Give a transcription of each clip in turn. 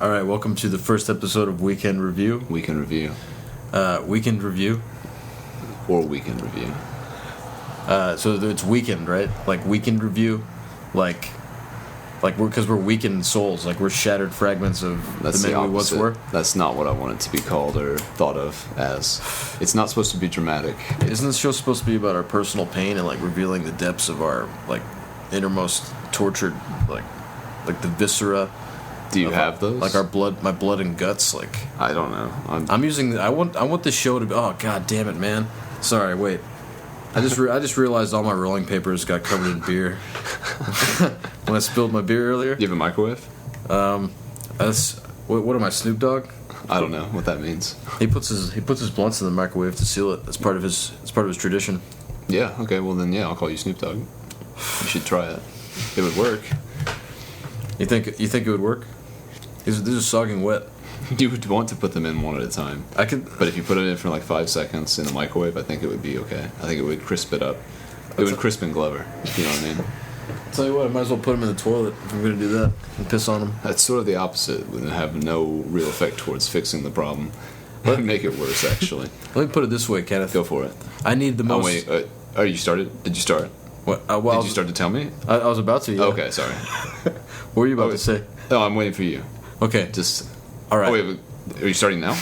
All right, welcome to the first episode of Weekend Review. Weekend Review. Weekend Review. Or Weekend Review. So it's weekend, right? Like Weekend Review, like because we're weakened souls, like we're shattered fragments of That's the men we once were. That's not what I want it to be called or thought of as. It's not supposed to be dramatic. Isn't this show supposed to be about our personal pain and like revealing the depths of our like innermost tortured like the viscera? Do you have those? Like my blood and guts. Like I don't know. I'm using. I want this show to be. Oh god damn it, man. Sorry, wait. I just realized all my rolling papers got covered in beer when I spilled my beer earlier. Do you have a microwave? What am I, Snoop Dogg? I don't know what that means. He puts his blunts in the microwave to seal it. That's part of his tradition. Yeah. Okay. Well then, yeah, I'll call you Snoop Dogg. You should try it. It would work. You think it would work? These are sogging wet. You would want to put them in one at a time. I could, but if you put it in for like 5 seconds in the microwave, I think it would be okay. I think it would crisp it up. It would crisp and Glover. You know what I mean? Tell you what, I might as well put them in the toilet if I'm gonna do that and piss on them. That's sort of the opposite. Would have no real effect towards fixing the problem. But make it worse, actually. Let me put it this way, Kenneth. Go for it. I need the most. Oh wait, you started? Did you start? What? Did you start to tell me? I was about to. Yeah. Okay, sorry. What were you about to say? No, I'm waiting for you. Okay. Just. All right. Oh wait, are you starting now?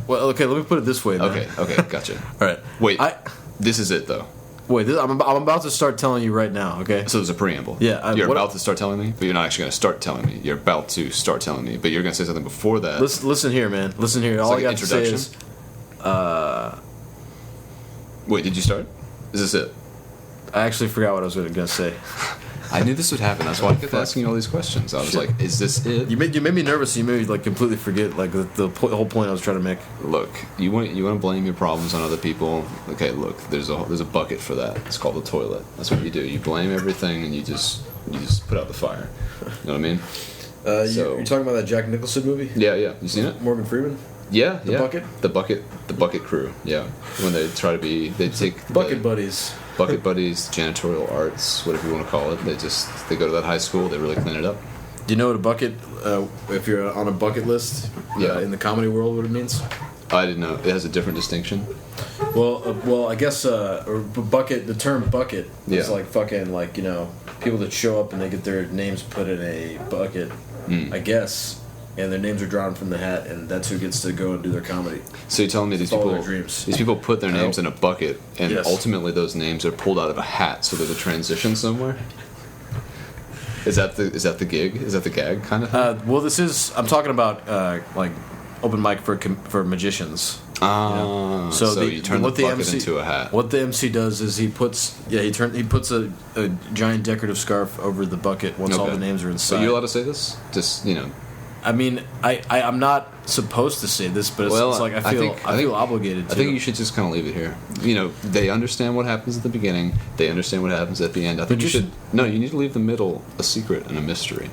Well, okay. Let me put it this way. Man. Okay, gotcha. All right. Wait. This is it though. Wait, I'm about to start telling you right now, okay? So there's a preamble. Yeah. You're about to start telling me, but you're not actually going to start telling me. You're about to start telling me, but you're going to say something before that. Listen here, man. Listen here. All I got to say is... Wait, did you start? Is this it? I actually forgot what I was going to say. I knew this would happen. That's why I kept asking you all these questions. I was like, is this it? You made me nervous. You made me like completely forget like the whole point I was trying to make. Look, you want to blame your problems on other people. Okay, look, there's a bucket for that. It's called the toilet. That's what you do. You blame everything and you just put out the fire. You know what I mean? You're talking about that Jack Nicholson movie? Yeah. You seen it? Morgan Freeman? Yeah. Bucket? The bucket crew. Yeah. When they try to be, they take Bucket Buddies. Bucket Buddies, janitorial arts, whatever you want to call it. They go to that high school. They really clean it up. Do you know what a bucket? If you're on a bucket list, in the comedy world, what it means? I didn't know. It has a different distinction. Well, I guess bucket. The term bucket is like fucking like people that show up and they get their names put in a bucket. I guess. And their names are drawn from the hat, and that's who gets to go and do their comedy. So you're telling me these people put their names in a bucket, and ultimately those names are pulled out of a hat, so there's a transition somewhere? Is that the gig? Is that the gag kind of thing? Well, I'm talking about like open mic for magicians. So you turn the bucket into a hat. What the MC does is he puts a giant decorative scarf over the bucket once all the names are inside. Are you allowed to say this? Just I mean, I'm not supposed to say this, but it's like I feel obligated to. I think you should just kind of leave it here. They understand what happens at the beginning. They understand what happens at the end. I think you should. No, you need to leave the middle a secret and a mystery.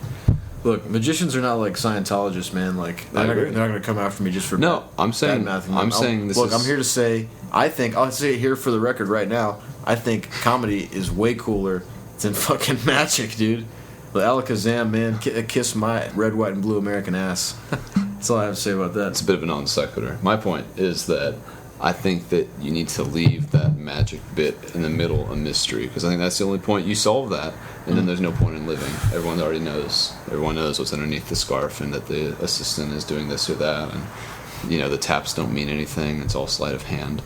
Look, magicians are not like Scientologists, man. Like they're not going to come after me just for I'm saying this. Look, I'm here to say. I'll say it here for the record right now. I think comedy is way cooler than fucking magic, dude. The Alakazam, man, kiss my red, white, and blue American ass. That's all I have to say about that. It's a bit of a non sequitur. My point is that I think that you need to leave that magic bit in the middle a mystery, because I think that's the only point. You solve that, and then there's no point in living. Everyone already knows. Everyone knows what's underneath the scarf, and that the assistant is doing this or that, and the taps don't mean anything. It's all sleight of hand.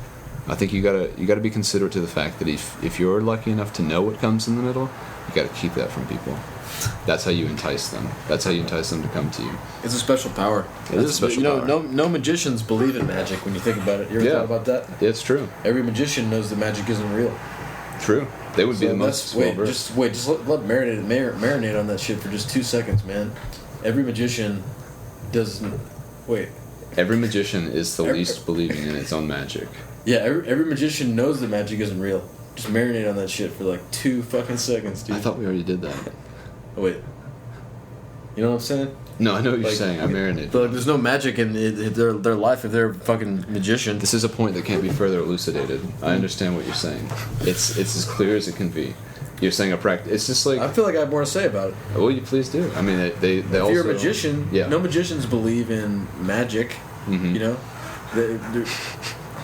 I think you gotta be considerate to the fact that if you're lucky enough to know what comes in the middle, you gotta keep that from people. That's how you entice them. That's how you entice them to come to you. It's a special power. It is a special power. No magicians believe in magic when you think about it. You ever thought about that? Yeah, it's true. Every magician knows the magic isn't real. True. They would be the most well-versed. Just let marinate on that shit for just 2 seconds, man. Every magician doesn't... Wait. Every magician is the least believing in its own magic. Yeah, every magician knows the magic isn't real. Just marinate on that shit for like 2 fucking seconds, dude. I thought we already did that. Oh, wait. You know what I'm saying? No, I know what you're saying. I marinated. There's no magic in their life if they're a fucking magician. This is a point that can't be further elucidated. I understand what you're saying. It's as clear as it can be. You're saying a practice. It's just like I feel like I have more to say about it. Well, you please do. I mean, they if also. If you're a magician, no magicians believe in magic. Mm-hmm. You know.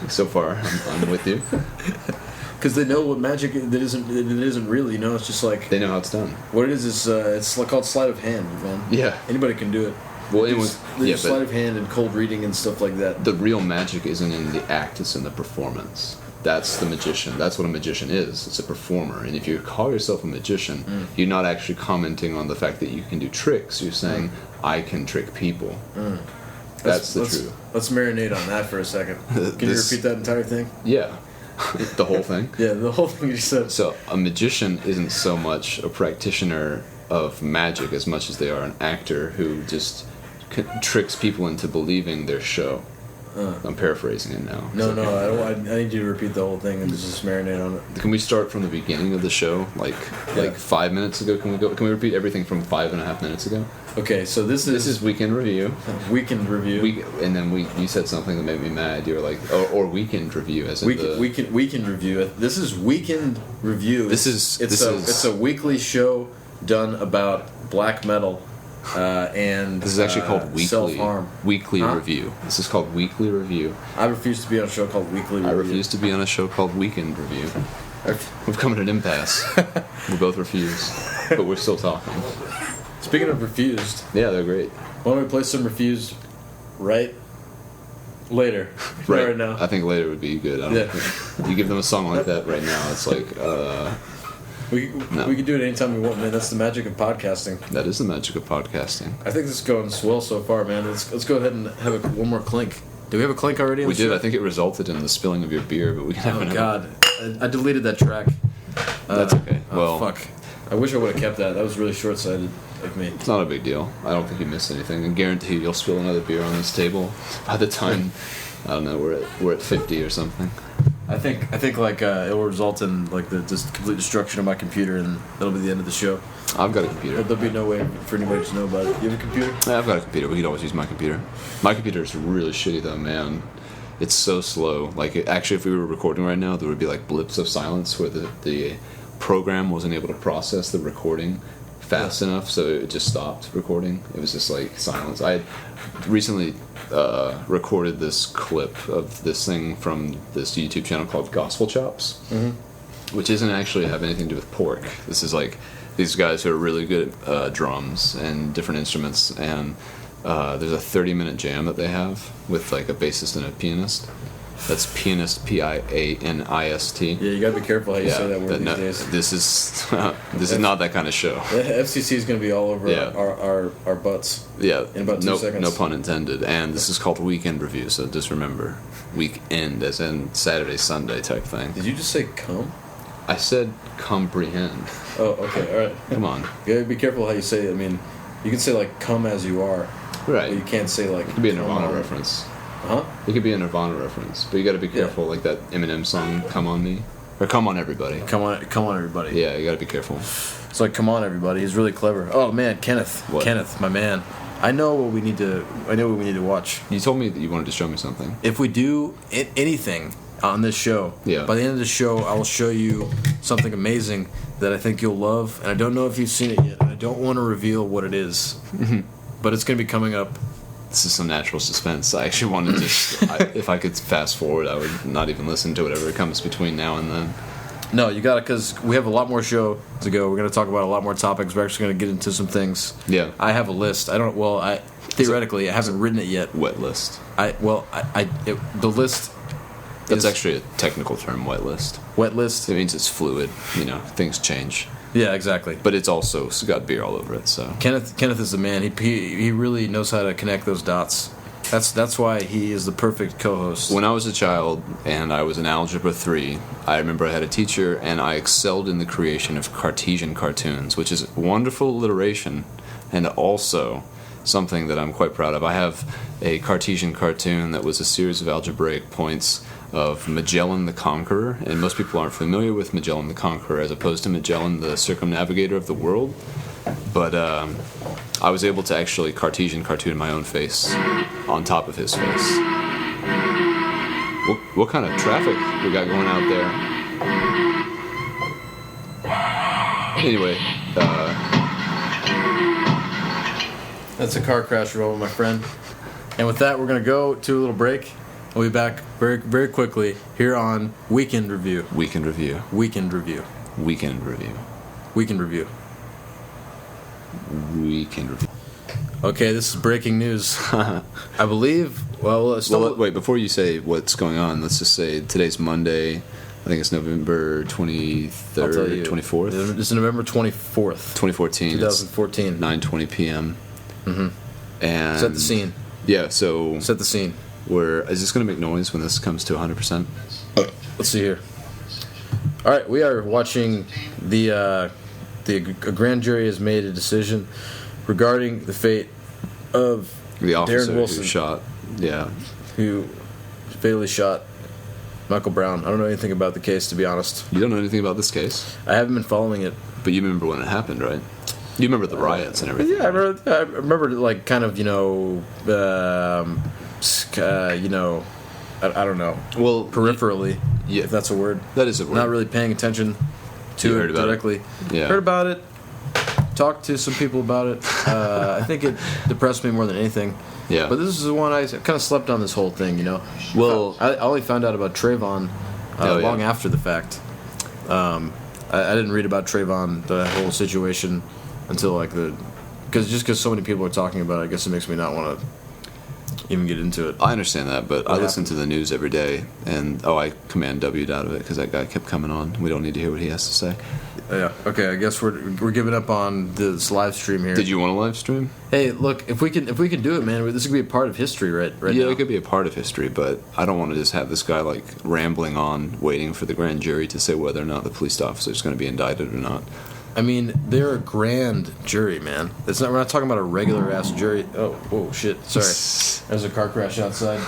So far, I'm with you. Because they know what magic that isn't real. You know, it's just like they know how it's done. What it is it's like called sleight of hand, man. Yeah. Anybody can do it. Well, there's sleight of hand and cold reading and stuff like that. The real magic isn't in the act; it's in the performance. That's the magician. That's what a magician is. It's a performer. And if you call yourself a magician, you're not actually commenting on the fact that you can do tricks. You're saying, I can trick people. That's the truth. Let's marinate on that for a second. Can you repeat that entire thing? Yeah. The whole thing? Yeah, the whole thing you said. So a magician isn't so much a practitioner of magic as much as they are an actor who just tricks people into believing their show. I'm paraphrasing it now. No, I need you to repeat the whole thing and just marinate on it. Can we start from the beginning of the show, like 5 minutes ago? Can we repeat everything from 5.5 minutes ago? Okay, so this is weekend review. Weekend review. And then you said something that made me mad. You were like, or weekend review, as in weekend review. This is weekend review. It's a weekly show done about black metal. And this is actually called self-harm. Weekly review. This is called weekly review. I refuse to be on a show called weekly review. I refuse to be on a show called weekend review. We've come at an impasse. We both refuse, but we're still talking. Speaking of refused, yeah, they're great. Why don't we play some refused right later? Right now. I think later would be good. I don't think you give them a song like that right now. It's like. We can do it anytime we want, man. That's the magic of podcasting. That is the magic of podcasting. I think this is going swell so far, man. Let's go ahead and have one more clink. Do we have a clink already? We did. I think it resulted in the spilling of your beer, but we can have God. I deleted that track. That's okay. Well, fuck. I wish I would have kept that. That was really short-sighted of me. It's not a big deal. I don't think you missed anything. I guarantee you'll spill another beer on this table by the time, I don't know, we're at 50 or something. I think like it will result in like the just complete destruction of my computer, and that'll be the end of the show. I've got a computer. There'll be no way for anybody to know about it. You have a computer? Yeah, I've got a computer. We could always use my computer. My computer is really shitty though, man. It's so slow. Like actually, if we were recording right now, there would be like blips of silence where the program wasn't able to process the recording fast enough, so it just stopped recording. It was just like silence. I had recently recorded this clip of this thing from this YouTube channel called Gospel Chops, which doesn't actually have anything to do with pork. This is like these guys who are really good at drums and different instruments, and there's a 30-minute jam that they have with like a bassist and a pianist. That's pianist, pianist. Yeah, you gotta be careful how you say that word these days. This is not that kind of show. The FCC is gonna be all over our butts. Yeah, in about 2 seconds. No pun intended. And this is called Weekend Review, so just remember, weekend as in Saturday, Sunday type thing. Did you just say come? I said comprehend. Oh, okay, all right. Come on. You gotta be careful how you say it. I mean, you can say like come as you are. Right. But you can't say like. It could be a Nirvana reference. Huh? It could be a Nirvana reference, but you got to be careful, like that Eminem song, "Come on Me," or "Come on Everybody." Come on, everybody. Yeah, you got to be careful. It's like, come on, everybody. He's really clever. Oh man, Kenneth. What? Kenneth, my man. I know what we need to watch. You told me that you wanted to show me something. If we do anything on this show, by the end of the show, I will show you something amazing that I think you'll love. And I don't know if you've seen it yet. And I don't want to reveal what it is, but it's going to be coming up. This is some natural suspense. I actually wanted to just, if I could fast forward, I would not even listen to whatever comes between now and then. No, you got it, because we have a lot more show to go. We're going to talk about a lot more topics. We're actually going to get into some things. Yeah. I have a list. Theoretically, I haven't written it yet. Wet list. The list. That's actually a technical term, wet list. Wet list? It means it's fluid. Things change. Yeah, exactly. But it's also got beer all over it. So Kenneth is the man. He really knows how to connect those dots. That's why he is the perfect co-host. When I was a child and I was in Algebra 3, I remember I had a teacher and I excelled in the creation of Cartesian cartoons, which is wonderful alliteration and also something that I'm quite proud of. I have a Cartesian cartoon that was a series of algebraic points of Magellan the Conqueror, and most people aren't familiar with Magellan the Conqueror as opposed to Magellan the Circumnavigator of the world, but I was able to actually Cartesian cartoon my own face on top of his face. What kind of traffic we got going out there? Anyway, that's a car crash roll, my friend. And with that, we're going to go to a little break. We'll be back very, very quickly here on Weekend Review. Weekend Review. Weekend Review. Weekend Review. Weekend Review. Weekend Review. Okay, this is breaking news. I believe. Well, wait. Before you say what's going on, let's just say today's Monday. I think it's November 23rd, 24th. It's November 24th, 2014. 2014. 9:20 p.m. Mm-hmm. And set the scene. Yeah. So set the scene. Is this going to make noise when this comes to 100%? Let's see here. All right, we are watching a grand jury has made a decision regarding the fate of the officer Darren Wilson, who fatally shot Michael Brown. I don't know anything about the case, to be honest. You don't know anything about this case? I haven't been following it. But you remember when it happened, right? You remember the riots and everything. Yeah, I remember like kind of, I don't know. Well, peripherally, if that's a word. That is a word. Not really paying attention to it directly. Yeah. Heard about it. Talked to some people about it. I think it depressed me more than anything. Yeah. But this is the one I kind of slept on this whole thing, Well, I only found out about Trayvon long after the fact. I didn't read about Trayvon, the whole situation, until because so many people are talking about it, I guess it makes me not want to even get into it. I understand that, but I listen to the news every day, and I command W'd out of it because that guy kept coming on. We don't need to hear what he has to say. Yeah. Okay. I guess we're giving up on this live stream here. Did you want to live stream? Hey, look, if we can do it, man, this could be a part of history, right now. Yeah, it could be a part of history, but I don't want to just have this guy like rambling on, waiting for the grand jury to say whether or not the police officer is going to be indicted or not. I mean, they're a grand jury, man. We're not talking about a regular ass jury. Oh, whoa, shit! Sorry, there's a car crash outside.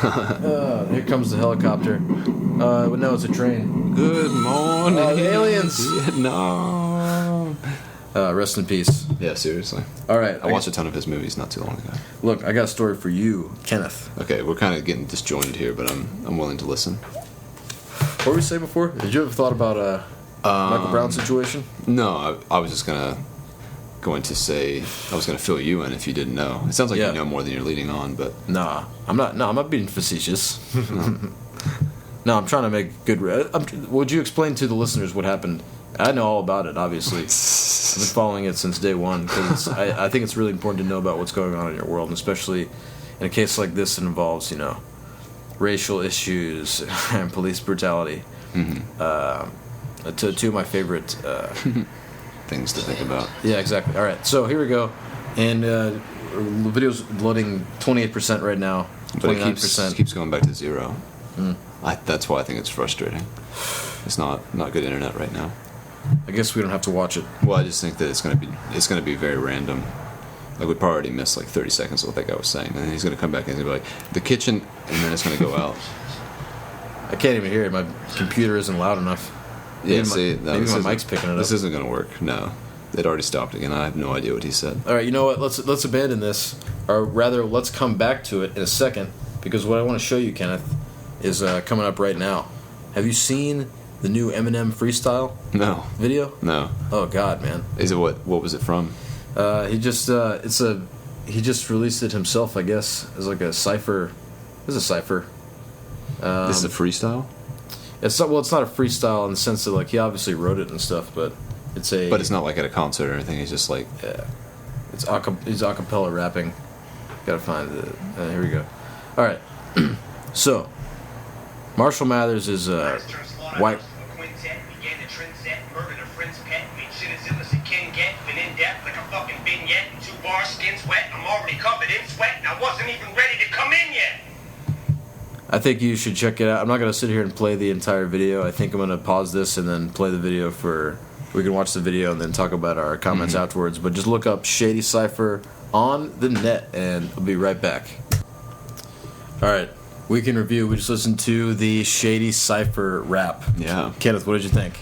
Here comes the helicopter. No, it's a train. Good morning, aliens. Vietnam. Rest in peace. Yeah, seriously. All right, I watched a ton of his movies not too long ago. Look, I got a story for you, Kenneth. Okay, we're kind of getting disjointed here, but I'm willing to listen. What were we saying before? Did you ever thought about Michael Brown situation? No, I was just going to say I was going to fill you in if you didn't know. It sounds like you know more than you're leading on, but nah, I'm not. No, I'm not being facetious. No, I'm trying to make good. Would you explain to the listeners what happened? I know all about it, obviously. I've been following it since day one because I think it's really important to know about what's going on in your world, and especially in a case like this that involves racial issues and police brutality. Mm-hmm. Two of my favorite things to think about. Yeah, exactly. All right, so here we go, and the video's loading 28% right now. 29%. But it keeps going back to zero. Mm. That's why I think it's frustrating. It's not good internet right now. I guess we don't have to watch it. Well, I just think that it's gonna be very random. Like we probably already missed like 30 seconds of what that guy was saying, and then he's gonna come back and he's gonna be like the kitchen, and then it's gonna go out. I can't even hear it. My computer isn't loud enough. Yeah, maybe my mic's picking it up. This isn't gonna work. No, it already stopped again. I have no idea what he said. All right, you know what? Let's abandon this, or rather, let's come back to it in a second, because what I want to show you, Kenneth, is coming up right now. Have you seen the new Eminem freestyle? No. Video? No. Oh God, man. Is it what was it from? He just released it himself, I guess, as like a cipher. It's a cipher. This is a freestyle? It's not a freestyle in the sense that like he obviously wrote it and stuff, but it's a. But it's not like at a concert or anything. He's just like. Yeah. He's acapella rapping. Gotta find it. Here we go. All right. So, Marshall Mathers is white. I think you should check it out. I'm not going to sit here and play the entire video. I think I'm going to pause this and then play the video we can watch the video and then talk about our comments afterwards. But just look up Shady Cypher on the net and I'll be right back. All right. Weekend review. We just listened to the Shady Cypher rap. Yeah. Kenneth, what did you think?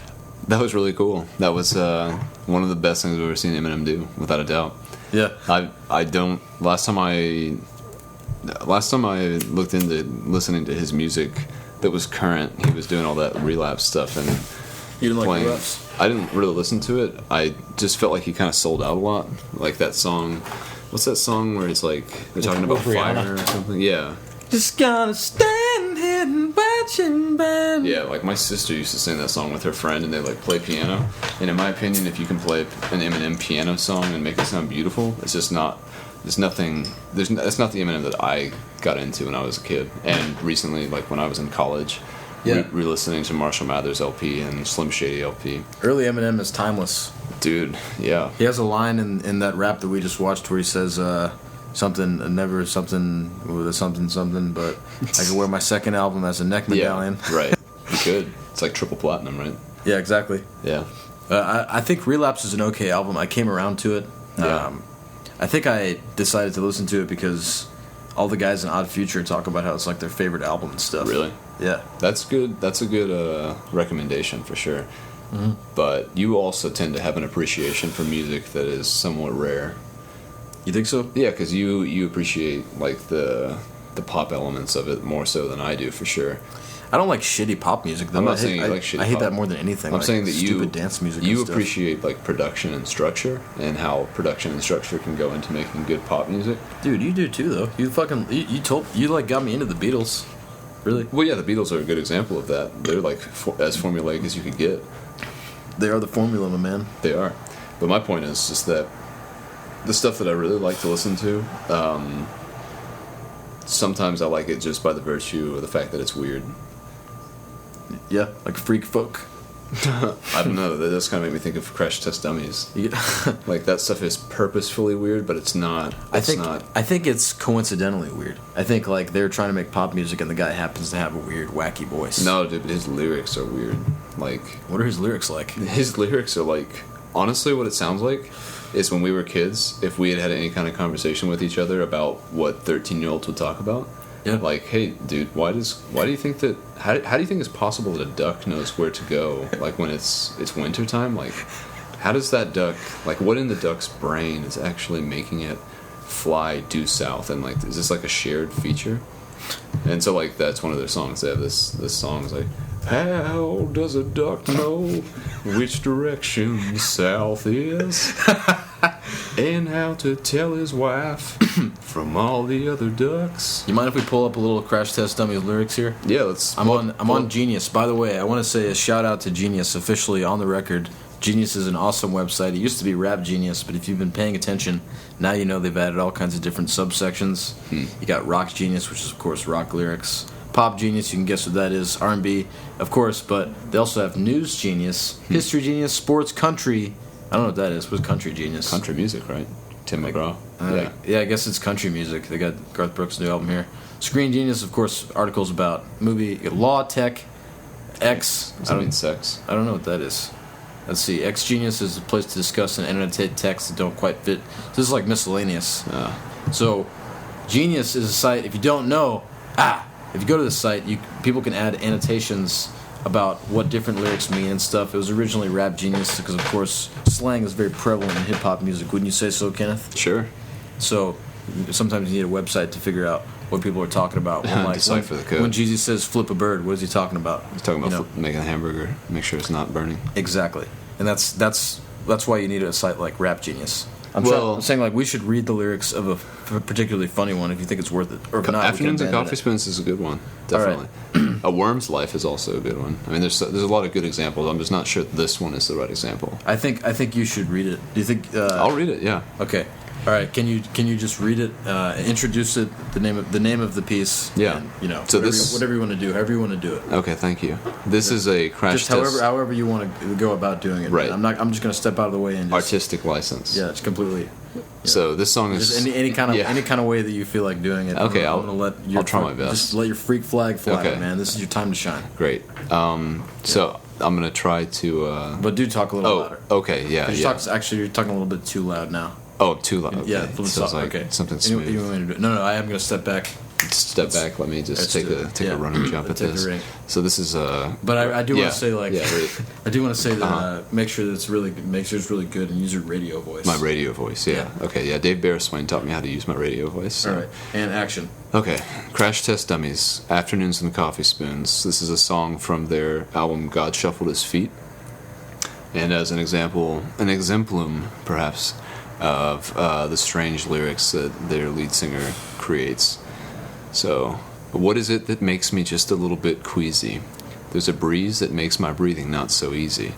That was really cool. That was one of the best things I've ever seen Eminem do, without a doubt. Yeah. I don't. Last time I looked into listening to his music that was current, he was doing all that relapse stuff, and You didn't like playing. Relapse? I didn't really listen to it. I just felt like he kind of sold out a lot. Like that song. What's that song where it's like they're talking about fire or something? Yeah. Just gonna stand here and watch and burn. Yeah, like my sister used to sing that song with her friend, and they like play piano. And in my opinion, if you can play an Eminem piano song and make it sound beautiful, it's just not. There's nothing. That's not the Eminem that I got into when I was a kid. And recently, like when I was in college, re-listening to Marshall Mathers LP and Slim Shady LP. Early Eminem is timeless. Dude, yeah. He has a line in that rap that we just watched where he says something, never something with a something, but I could wear my second album as a neck medallion. Yeah, right. You could. It's like triple platinum, right? Yeah, exactly. Yeah. I think Relapse is an okay album. I came around to it. Yeah. I think I decided to listen to it because all the guys in Odd Future talk about how it's like their favorite album and stuff. Really? Yeah. That's good. That's a good recommendation for sure. Mm-hmm. But you also tend to have an appreciation for music that is somewhat rare. You think so? Yeah, because you appreciate like the pop elements of it more so than I do, for sure. I don't like shitty pop music though. I'm not saying you like shitty I hate pop. that more than anything. I'm like saying that stupid dance music. You and stuff. appreciate like production and structure, and how production and structure can go into making good pop music. Dude, you do too though. You fucking you like got me into the Beatles. Really? Well, yeah, the Beatles are a good example of that. They're like as formulaic as you could get. They are the formula, my man. They are. But my point is just that the stuff that I really like to listen to, sometimes I like it just by the virtue of the fact that it's weird. Yeah, like Freak Folk. I don't know. That does kind of make me think of Crash Test Dummies. Yeah. Like that stuff is purposefully weird, but it's not. I think it's coincidentally weird. I think like they're trying to make pop music, and the guy happens to have a weird, wacky voice. No, dude, but his lyrics are weird. Like, what are his lyrics like? His lyrics are like, honestly, what it sounds like is when we were kids, if we had any kind of conversation with each other about what 13-year-olds would talk about. Yeah. Like, hey, dude, why do you think that? How do you think it's possible that a duck knows where to go? Like when it's winter time. Like, how does that duck? Like, what in the duck's brain is actually making it fly due south? And like, is this like a shared feature? And so like that's one of their songs. They have this song is like, how does a duck know which direction south is? And how to tell his wife from all the other ducks. You mind if we pull up a little Crash Test Dummies lyrics here? Yeah, let's. I'm on Genius. By the way, I want to say a shout out to Genius, officially on the record. Genius is an awesome website. It used to be Rap Genius, but if you've been paying attention, now you know they've added all kinds of different subsections. You got Rock Genius, which is of course rock lyrics. Pop Genius, you can guess what that is. R&B, of course, but they also have News Genius, History Genius, Sports, Country. I don't know what that is. What's Country Genius? Country music, right? Tim McGraw. Yeah, I guess it's country music. They got Garth Brooks' new album here. Screen Genius, of course, articles about movie. You got Law, Tech, X. Does that mean sex? I don't know what that is. Let's see. X Genius is a place to discuss and annotate texts that don't quite fit. So this is like miscellaneous. So Genius is a site, if you don't know, if you go to this site, people can add annotations about what different lyrics mean and stuff. It was originally Rap Genius because, of course, slang is very prevalent in hip-hop music. Wouldn't you say so, Kenneth? Sure. So sometimes you need a website to figure out what people are talking about. Decipher the code. When Jeezy says flip a bird, what is he talking about? He's talking about making a hamburger, make sure it's not burning. Exactly. And that's why you need a site like Rap Genius. I'm saying like we should read the lyrics of a particularly funny one if you think it's worth it. Or if not, Afternoons and Coffee Spoons is a good one, definitely. Right. A Worm's Life is also a good one. I mean, there's a lot of good examples. I'm just not sure this one is the right example. I think you should read it. Do you think? I'll read it. Yeah. Okay. All right. Can you just read it? Introduce it. The name of the piece. Yeah. And, so whatever you want to do, however you want to do it. Okay. Thank you. This is a crash just test. however you want to go about doing it. Right. I'm just going to step out of the way and artistic license. Yeah. It's completely. So this song is just any kind of way that you feel like doing it. Okay, I'm gonna I'll try my best. Just let your freak flag fly, man. This is your time to shine. Great. So I'm gonna try to. But do talk a little louder. Okay, yeah. You're talking a little bit too loud now. Oh, too loud. Okay. Yeah, sounds like something smooth. No, I am gonna step back. Step back. Let me just take a running jump at this. So this is But I do want to say right. I do want to say that make sure that it's really good and use your radio voice. My radio voice, yeah. Okay, yeah. Dave Bereswain taught me how to use my radio voice. So. All right, and action. Okay, Crash Test Dummies, Afternoons and Coffee Spoons. This is a song from their album God Shuffled His Feet. and as an exemplum, perhaps, of the strange lyrics that their lead singer creates. So, what is it that makes me just a little bit queasy? There's a breeze that makes my breathing not so easy.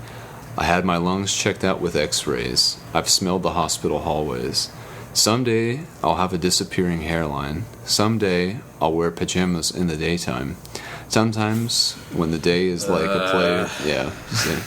I had my lungs checked out with x-rays. I've smelled the hospital hallways. Someday I'll have a disappearing hairline. Someday I'll wear pajamas in the daytime. Sometimes when the day is like a play... Yeah, see?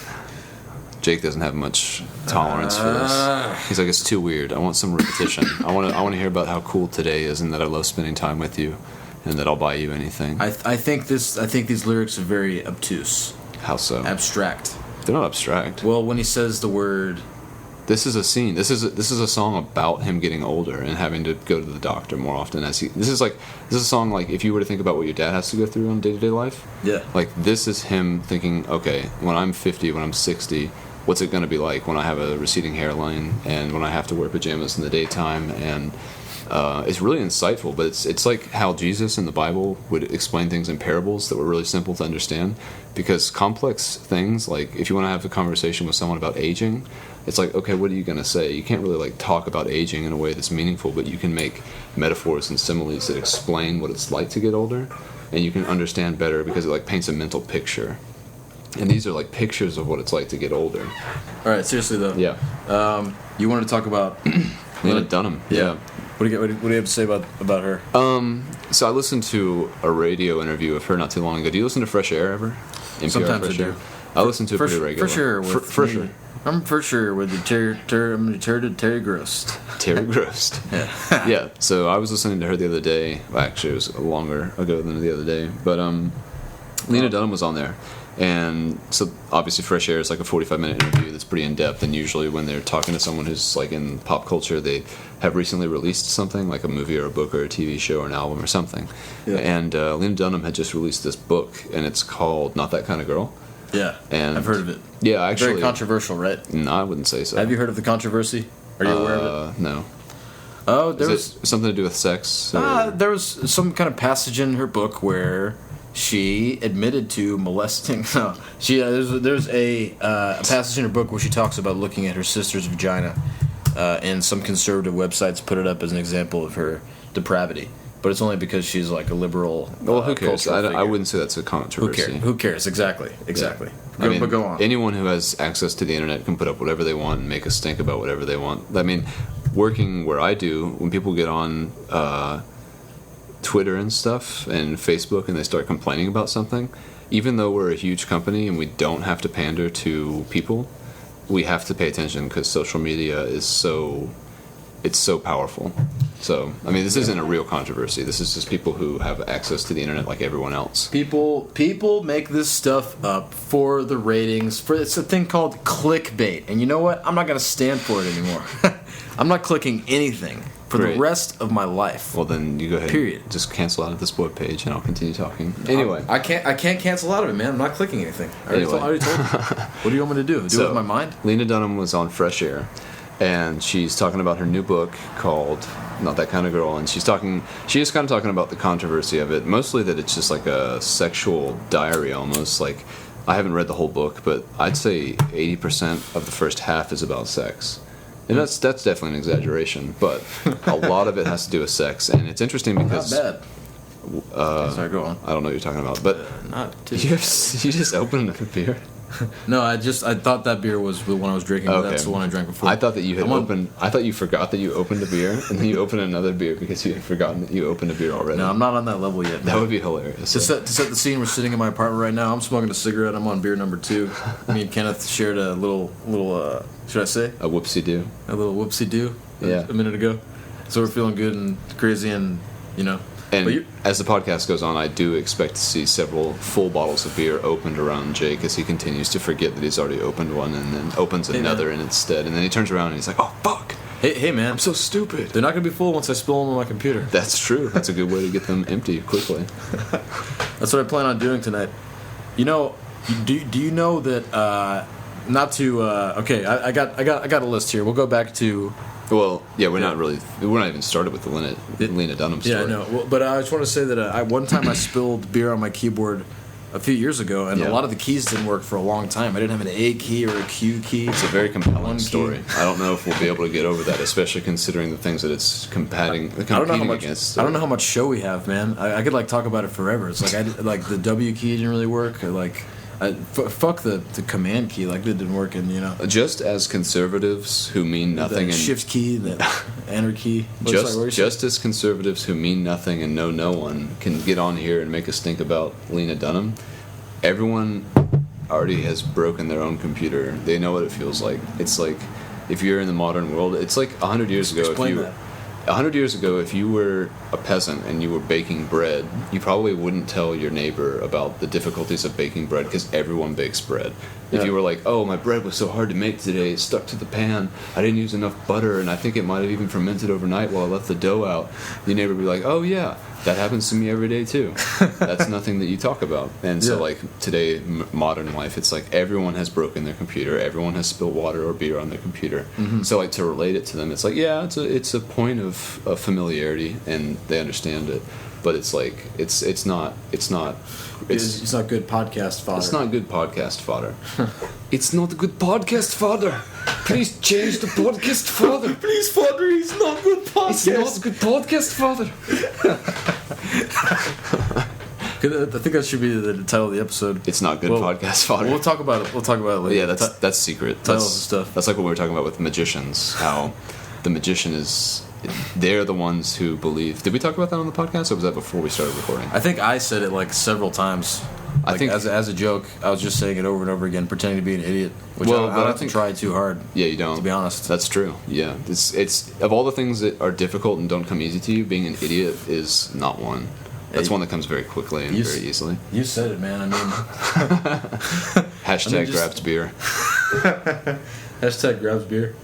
Jake doesn't have much tolerance for this. He's like, it's too weird. I want some repetition. I want to hear about how cool today is, and that I love spending time with you, and that I'll buy you anything. I think these lyrics are very obtuse. How so? Abstract. They're not abstract. Well, when he says the word... This is a scene. This is a song about him getting older and having to go to the doctor more often. This is a song like if you were to think about what your dad has to go through in day-to-day life. Yeah. Like this is him thinking, okay, when I'm 50, when I'm 60, what's it going to be like when I have a receding hairline and when I have to wear pajamas in the daytime? And it's really insightful, but it's like how Jesus in the Bible would explain things in parables that were really simple to understand. Because complex things, like if you want to have a conversation with someone about aging, it's like, okay, what are you going to say? You can't really like talk about aging in a way that's meaningful, but you can make metaphors and similes that explain what it's like to get older, and you can understand better because it like paints a mental picture. And these are like pictures of what it's like to get older. All right, seriously though. Yeah. You wanted to talk about Lena Dunham. Yeah. What do you have to say about her? So I listened to a radio interview of her not too long ago. Do you listen to Fresh Air ever? NPR Sometimes Fresh I Air? do. I listen to it pretty regularly. For sure. I'm for sure with the Terry Gross. Terry Gross. Yeah. Yeah. So I was listening to her the other day. Well, actually, it was longer ago than the other day. But Lena Dunham was on there. And so obviously Fresh Air is like a 45-minute interview that's pretty in-depth, and usually when they're talking to someone who's like in pop culture, they have recently released something like a movie or a book or a TV show or an album or something. Yeah. And Lena Dunham had just released this book, and it's called Not That Kind of Girl. Yeah, and I've heard of it. Yeah, actually. Very controversial, right? No, I wouldn't say so. Have you heard of the controversy? Are you aware of it? No. Oh, there was something to do with sex? There was some kind of passage in her book where she admitted to molesting. No, there's a passage in her book where she talks about looking at her sister's vagina, and some conservative websites put it up as an example of her depravity. But it's only because she's like a liberal. Well, who cares? I wouldn't say that's a controversy. Who cares? Exactly. Yeah. But go on. Anyone who has access to the internet can put up whatever they want and make a stink about whatever they want. I mean, working where I do, when people get on Twitter and stuff and Facebook and they start complaining about something, even though we're a huge company and we don't have to pander to people, we have to pay attention because social media is so powerful. So, I mean, this isn't a real controversy. This is just people who have access to the internet like everyone else. People make this stuff up for the ratings. It's a thing called clickbait. And you know what? I'm not going to stand for it anymore. I'm not clicking anything for the rest of my life. Well, then you go ahead. Period. And just cancel out of this web page, and I'll continue talking. Anyway, I can't cancel out of it, man. I'm not clicking anything. I already told you. What do you want me to do? Do it with my mind? Lena Dunham was on Fresh Air, and she's talking about her new book called Not That Kind of Girl, and she is kind of talking about the controversy of it, mostly that it's just like a sexual diary almost. Like, I haven't read the whole book, but I'd say 80% of the first half is about sex. And that's definitely an exaggeration, but a lot of it has to do with sex, and it's interesting because... Not bad. Sorry, go on. I don't know what you're talking about, but you just opened a beer? No, I thought that beer was the one I was drinking. Okay. But that's the one I drank before. I thought that you had I thought you forgot that you opened a beer, and then you opened another beer because you had forgotten that you opened a beer already. No, I'm not on that level yet. That would be hilarious. To set the scene, we're sitting in my apartment right now. I'm smoking a cigarette. I'm on beer number 2. Me and Kenneth shared a little. Should I say? A whoopsie-doo. A little whoopsie-doo. Yeah. A minute ago. So we're feeling good and crazy, and you know. And as the podcast goes on, I do expect to see several full bottles of beer opened around Jake as he continues to forget that he's already opened one and then opens another in its stead. And then he turns around and he's like, oh, fuck. Hey, man. I'm so stupid. They're not going to be full once I spill them on my computer. That's true. That's a good way to get them empty quickly. That's what I plan on doing tonight. You know, do you know that, not to, okay, I got a list here. We'll go back to... Well, yeah, we're not even started with the Lena Dunham story. Yeah, I know. Well, but I just want to say that one time I spilled beer on my keyboard a few years ago, and a lot of the keys didn't work for a long time. I didn't have an A key or a Q key. It's a very compelling story. I don't know if we'll be able to get over that, especially considering the things that it's competing against. I don't know how much show we have, man. I could like talk about it forever. It's like the W key didn't really work. Or like fuck the command key. Like that didn't work, and just as conservatives who mean nothing, the shift key, the enter key. Just as conservatives who mean nothing and know no one can get on here and make us think about Lena Dunham. Everyone already has broken their own computer. They know what it feels like. It's like if you're in the modern world. It's like 100 years ago. Explain that. 100 years ago, if you were a peasant and you were baking bread, you probably wouldn't tell your neighbor about the difficulties of baking bread because everyone bakes bread. If you were like, oh, my bread was so hard to make today, it stuck to the pan, I didn't use enough butter, and I think it might have even fermented overnight while I left the dough out, your neighbor would be like, oh, yeah, that happens to me every day, too. That's nothing that you talk about. And so, like, today, modern life, it's like everyone has broken their computer, everyone has spilled water or beer on their computer. Mm-hmm. So, like, to relate it to them, it's like, yeah, it's a point of familiarity, and they understand it. But it's like it's not good podcast fodder. It's not good podcast fodder. It's not good podcast fodder. Please change the podcast fodder. Please, fodder. It's not good podcast. It's not good podcast fodder. I think that should be the title of the episode. It's not good podcast fodder. We'll talk about it. We'll talk about it later. Yeah, that's secret. Titles and stuff. That's like what we were talking about with magicians. How the magician is. They're the ones who believe. Did we talk about that on the podcast, or was that before we started recording? I think I said it like several times. Like, I think as a joke, I was just saying it over and over again, pretending to be an idiot. Which I don't have to try too hard. Yeah, you don't. To be honest, that's true. Yeah, it's of all the things that are difficult and don't come easy to you, being an idiot is not one. That's one that comes very quickly and very easily. You said it, man. I mean, hashtag grabs beer. Hashtag grabs beer.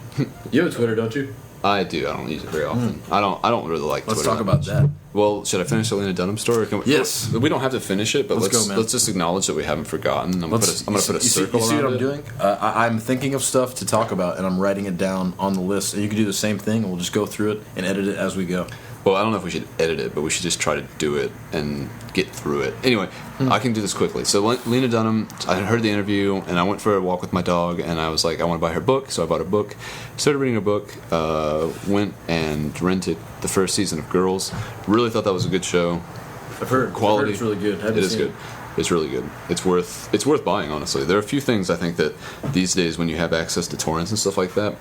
You have a Twitter, don't you? I do. I don't use it very often. I don't really like Twitter. Let's talk about that. Well, should I finish the Lena Dunham story? Yes. We don't have to finish it, but let's go, man. Let's just acknowledge that we haven't forgotten. I'm going to put a circle around it. You see what I'm doing? I'm thinking of stuff to talk about, and I'm writing it down on the list. And you can do the same thing, and we'll just go through it and edit it as we go. Well, I don't know if we should edit it, but we should just try to do it and get through it. Anyway, I can do this quickly. So Lena Dunham, I heard the interview, and I went for a walk with my dog, and I was like, I want to buy her book, so I bought her book. Started reading her book, went and rented the first season of Girls. Really thought that was a good show. I've heard quality. It's really good. It is good. It's really good. It's worth buying, honestly. There are a few things I think that these days when you have access to torrents and stuff like that,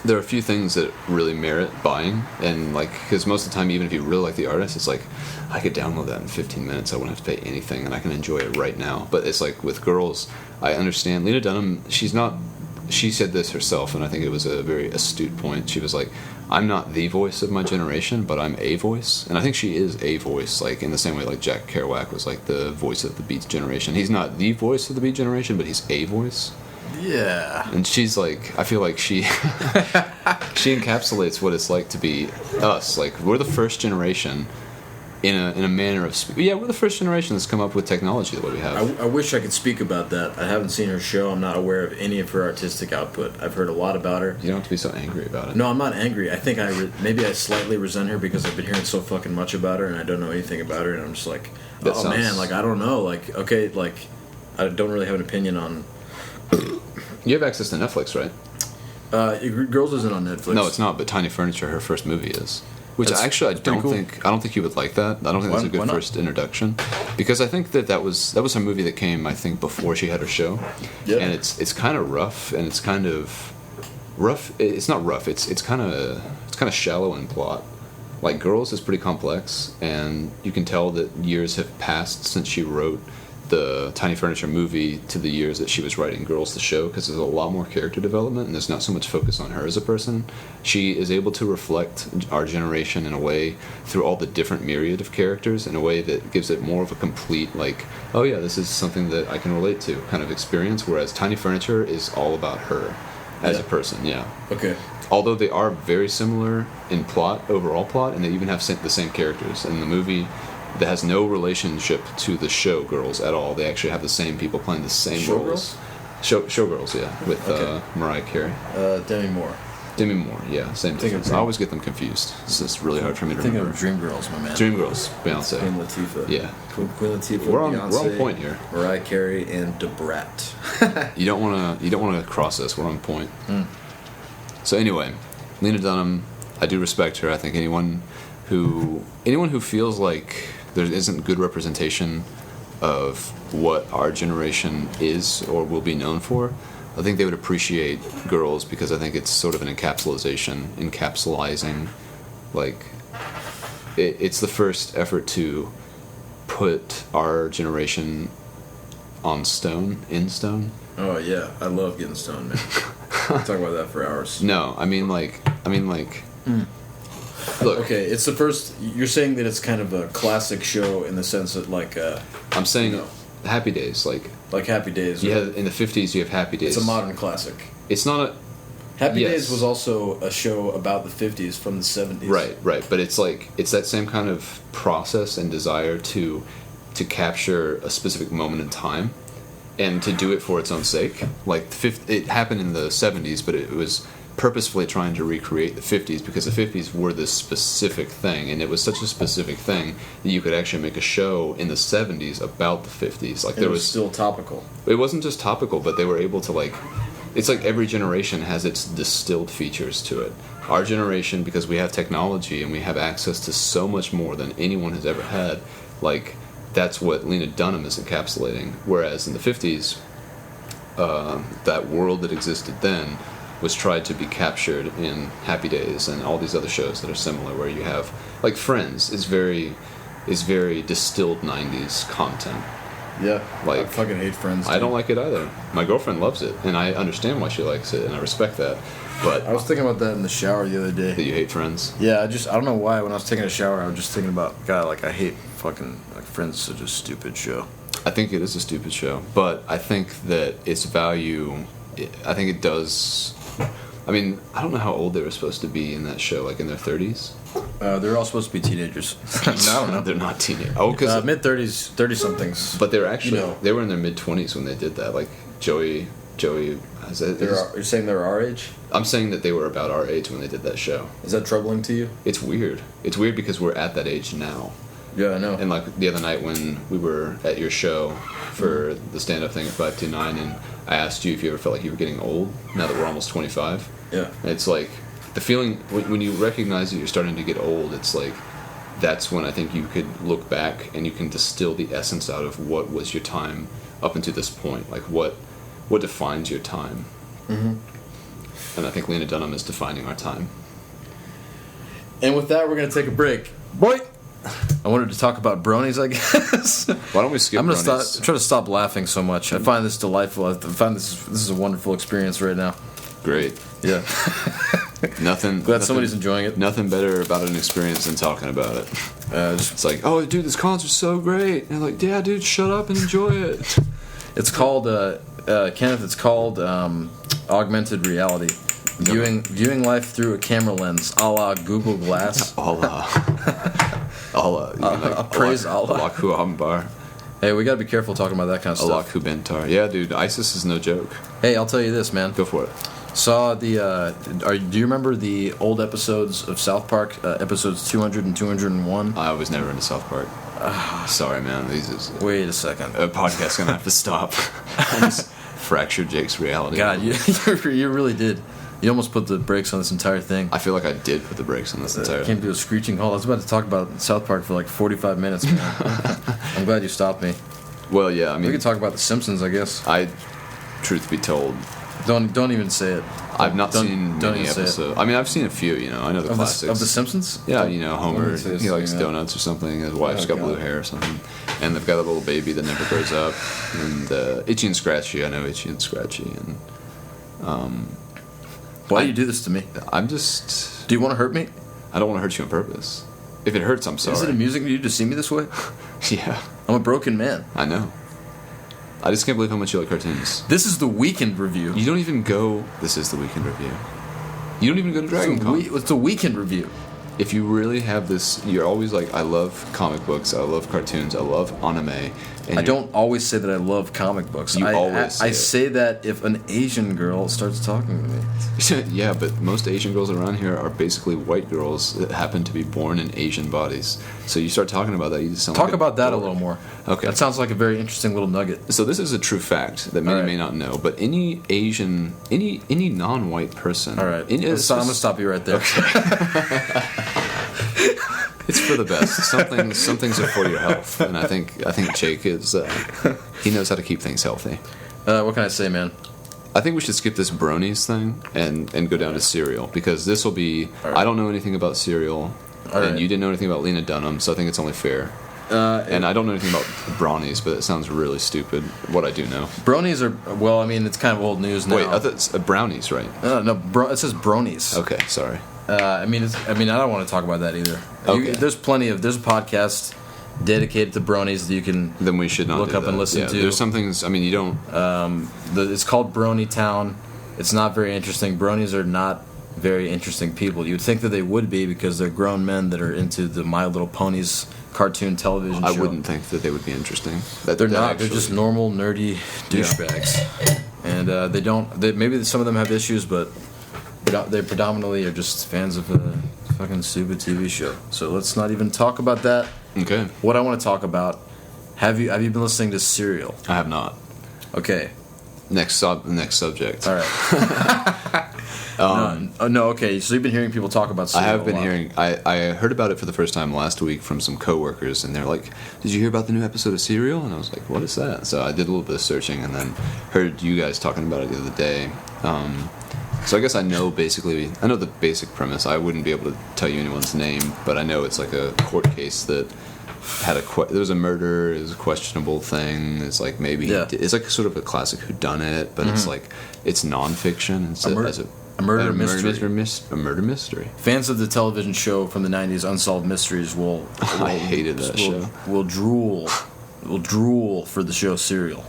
there are a few things that really merit buying, and like, because most of the time, even if you really like the artist, it's like, I could download that in 15 minutes, I wouldn't have to pay anything, and I can enjoy it right now. But it's like, with Girls, I understand, Lena Dunham, she said this herself, and I think it was a very astute point. She was like, I'm not the voice of my generation, but I'm a voice, and I think she is a voice, like, in the same way, like, Jack Kerouac was like the voice of the Beat generation. He's not the voice of the Beat generation, but he's a voice. Yeah. And she's like, I feel like she encapsulates what it's like to be us. Like, we're the first generation in a manner of we're the first generation that's come up with technology that we have. I wish I could speak about that. I haven't seen her show. I'm not aware of any of her artistic output. I've heard a lot about her. You don't have to be so angry about it. No, I'm not angry. I think maybe I slightly resent her because I've been hearing so fucking much about her and I don't know anything about her, and I'm just like, man, like, I don't know. Like, okay, like, I don't really have an opinion on... You have access to Netflix, right? Girls isn't on Netflix. No, it's not. But Tiny Furniture, her first movie is. Which actually, I don't think you would like that. I don't think that's a good first introduction, because I think that was her movie that came, I think, before she had her show. Yeah. And it's kind of rough, and it's kind of rough. It's not rough. It's kind of shallow in plot. Like, Girls is pretty complex, and you can tell that years have passed since she wrote the Tiny Furniture movie to the years that she was writing Girls the show, because there's a lot more character development and there's not so much focus on her as a person. She is able to reflect our generation in a way through all the different myriad of characters in a way that gives it more of a complete, like, oh yeah, this is something that I can relate to kind of experience, whereas Tiny Furniture is all about her as a person. Yeah. Okay. Although they are very similar in plot, overall plot, and they even have the same characters. In the movie, that has no relationship to the show Girls at all. They actually have the same people playing the same roles. Showgirls, yeah, with Mariah Carey. Demi Moore. Demi Moore, yeah, same difference. I always get them confused. It's just really hard for me to remember. Thinking of Dreamgirls, my man. Dreamgirls, Beyonce. Queen Latifah. Yeah. Queen Latifah, We're on Beyonce, point here. Mariah Carey, and Debrat. You don't want to cross us. We're on point. So anyway, Lena Dunham, I do respect her. I think anyone who feels like there isn't good representation of what our generation is or will be known for, I think they would appreciate Girls, because I think it's sort of an encapsulizing, like, it's the first effort to put our generation in stone. Oh yeah, I love getting stoned, man. We'll talk about that for hours. No, I mean like. Look. Okay, it's the first. You're saying that it's kind of a classic show in the sense that, like, I'm saying Happy Days, like Happy Days. You have in the 50s. You have Happy Days. It's a modern classic. It's not a. Happy Days was also a show about the 50s from the 70s. Right. But it's like it's that same kind of process and desire to capture a specific moment in time, and to do it for its own sake. Like it happened in the 70s, but it was purposefully trying to recreate the 50s, because the 50s were this specific thing, and it was such a specific thing that you could actually make a show in the 70s about the 50s. Like, there was still topical. It wasn't just topical, but they were able to, like, it's like every generation has its distilled features to it. Our generation, because we have technology and we have access to so much more than anyone has ever had, like, that's what Lena Dunham is encapsulating. Whereas in the 50s, that world that existed then was tried to be captured in Happy Days and all these other shows that are similar, where you have, like, Friends is very distilled 90s content. Yeah, like, I fucking hate Friends. I don't like it either. My girlfriend loves it, and I understand why she likes it, and I respect that. But I was thinking about that in the shower the other day. That you hate Friends? Yeah, I don't know why. When I was taking a shower, I was just thinking about, God, like, I hate fucking, like, Friends is such a stupid show. I think it is a stupid show, but I think that its value, I think it does. I mean, I don't know how old they were supposed to be in that show, like in their 30s? They're all supposed to be teenagers. No, I don't know. They're not teenagers. Oh, because mid-30s, 30-somethings. But they were actually, they were in their mid-20s when they did that. Like, Joey, you're saying they're our age? I'm saying that they were about our age when they did that show. Is that troubling to you? It's weird. It's weird because we're at that age now. Yeah, I know. And, like, the other night when we were at your show for the stand-up thing at 529, and I asked you if you ever felt like you were getting old now that we're almost 25. Yeah. And it's like, the feeling, when you recognize that you're starting to get old, it's like, that's when I think you could look back and you can distill the essence out of what was your time up until this point. Like, what defines your time. Mm-hmm. And I think Lena Dunham is defining our time. And with that, we're going to take a break. Boy! I wanted to talk about bronies, I guess. Why don't we skip I'm bronies? try to stop laughing so much. I find this delightful. I find this is a wonderful experience right now. Great. Yeah. Glad somebody's enjoying it. Nothing better about an experience than talking about it. It's like, oh, dude, this concert's so great. And like, yeah, dude, shut up and enjoy it. It's called, Kenneth, it's called augmented reality. Viewing life through a camera lens, a la Google Glass. Praise Allah. Allahu Akbar. Hey, we gotta be careful talking about that kind of stuff. Allahu Bentar. Yeah, dude, ISIS is no joke. Hey, I'll tell you this, man. Go for it. Saw the. Do you remember the old episodes of South Park? Episodes 200 and 201. I was never into South Park. Sorry, man. Wait a second. A podcast's gonna have to stop. I just fractured Jake's reality. God, you really did. You almost put the brakes on this entire thing. I feel like I did put the brakes on this entire thing. Came to a screeching halt. I was about to talk about South Park for like 45 minutes, man. I'm glad you stopped me. Well, yeah, I mean... We could talk about The Simpsons, I guess. Truth be told... Don't even say it. I've not seen many episodes. I mean, I've seen a few, I know the classics. Of The Simpsons? Yeah, Homer, he likes donuts or something. His wife's got blue hair or something. And they've got a little baby that never grows up. And Itchy and Scratchy, I know Itchy and Scratchy. And... Why do you do this to me? I'm just... Do you want to hurt me? I don't want to hurt you on purpose. If it hurts, I'm sorry. Is it amusing to you to see me this way? Yeah. I'm a broken man. I know. I just can't believe how much you like cartoons. This is the Weekend Review. You don't even go... This is the Weekend Review. You don't even go to Dragon Con. It's a Weekend Review. If you really have this... You're always like, I love comic books, I love cartoons, I love anime, I don't always say that I love comic books. I say that if an Asian girl starts talking to me. Yeah, but most Asian girls around here are basically white girls that happen to be born in Asian bodies. So you start talking about that, you just sound Talk about that a little more. Okay. That sounds like a very interesting little nugget. So this is a true fact that many may not know, but any Asian, any non-white person... All right. I'm going to stop you right there. Okay. It's for the best. Some things are for your health, and I think Jake is he knows how to keep things healthy. What can I say, man? I think we should skip this bronies thing and go down to cereal, because this will be. Right. I don't know anything about cereal, and you didn't know anything about Lena Dunham, so I think it's only fair. And I don't know anything about brownies, but it sounds really stupid. What I do know, bronies are it's kind of old news now. Wait, I thought it's brownies, right? It says bronies. Okay, sorry. I don't want to talk about that either. Okay. There's a podcast dedicated to bronies that you can. Then we should not look up that. and listen to. There's some things. I mean, you don't. It's called Brony Town. It's not very interesting. Bronies are not very interesting people. You'd think that they would be, because they're grown men that are into the My Little Ponies cartoon television show. I wouldn't think that they would be interesting. They're not. They're just normal, nerdy douchebags. Yeah. And they don't. Maybe some of them have issues, but they predominantly are just fans of a fucking stupid TV show. So let's not even talk about that. Okay. What I want to talk about. Have you been listening to Serial? I have not. Okay. Next subject. All right. No. Okay. So you've been hearing people talk about Serial. I have been hearing. I heard about it for the first time last week from some coworkers, and they're like, "Did you hear about the new episode of Serial?" And I was like, "What is that?" So I did a little bit of searching, and then heard you guys talking about it the other day. So I guess I know the basic premise. I wouldn't be able to tell you anyone's name, but I know it's like a court case that had there was a murder. It was a questionable thing. It's like it's like sort of a classic whodunit, but it's like it's nonfiction. It's a murder mystery. Fans of the television show from the 90s, Unsolved Mysteries, I hated that show. Will drool for the show Serial.